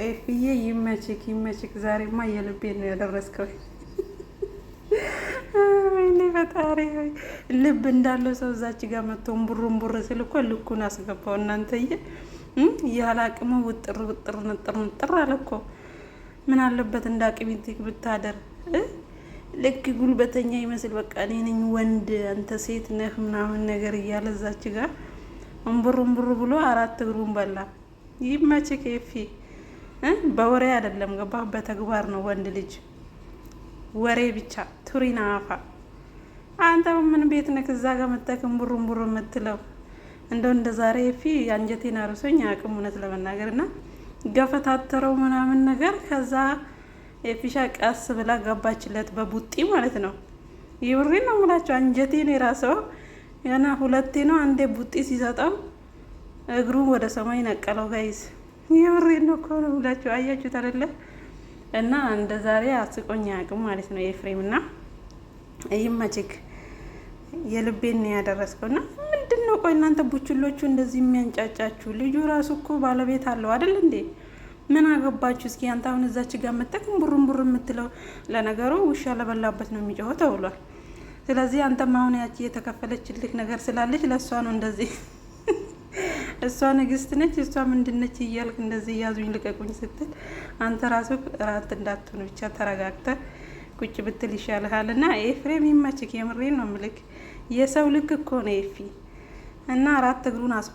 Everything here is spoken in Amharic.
ኤፍዬ ይመችክ ይመችክ። ዛሬማ የልቤን ነው ያደረስከው። ወይኔ ፈጣሪ ሆይ ልብ እንዳለው ሰው እዛች ጋር መጥቶ እምቡር ስል እኮ ልኩን አስገባው። እናንተዬ ያለ አቅሙ ውጥር ንጥር አለ እኮ። ምን አለበት እንደ አቅሚቲክ ብታደር። ልክ ጉልበተኛ ይመስል በቃ እኔ ነኝ ወንድ አንተ ሴት ነህ ምናምን ነገር እያለ እዛች ጋር እምቡር ብሎ 4 እግሩን በላ። ይመችክ ኤፊ። በወሬ አይደለም ገባ፣ በተግባር ነው ወንድ ልጅ። ወሬ ብቻ ቱሪና አፋ። አንተ ምን ቤት ነክ እዛ ጋር መተከም ቡሩን የምትለው? እንደው እንደ ዛሬ ኤፊ አንጀቴን አርሶኝ አቅም እውነት ለመናገርና ገፈታተረው ምናምን ነገር። ከዛ ኤፊሻ ቀስ ብላ ገባችለት በቡጢ ማለት ነው። ይውሪ ነው የምላቸው። አንጀቴን የራሰው ያና 2 ነው። አንዴ ቡጢ ሲሰጠው እግሩ ወደ ሰማይ ነቀለው። ጋይስ ይውሪ ነው እኮ ነው የምላቸው። አያችሁት አይደለ? እና እንደ ዛሬ አስቆኛ አቅም ማለት ነው ኤፍሬም። እና ይመችክ የልቤን ያደረስከውና ምንድነው? ቆይ እናንተ ቡችሎቹ እንደዚህ የሚያንጫጫችሁ? ልጁ ራሱ እኮ ባለቤት አለው አይደል እንዴ? ምን አገባችሁ? እስኪ አንተ አሁን እዛች ጋር መተክ ቡር የምትለው? ለነገሩ ውሻ ለበላበት ነው የሚጮኸው ተብሏል። ስለዚህ አንተም አሁን ያቺ የተከፈለችልክ ነገር ስላለች ለእሷ ነው እንደዚህ። እሷ ንግስት ነች፣ እሷ ምንድነች እያልክ እንደዚህ ያዙኝ ልቀቁኝ ስትል አንተ ራሱ ራት እንዳትሆን ብቻ ተረጋግተ ቁጭ ብትል ይሻልሃል። እና ኤፍሬም ይመችክ። የምሬን ነው ምልክ። የሰው ልክ እኮ ነው ኤፊ። እና 4 እግሩን አስፋ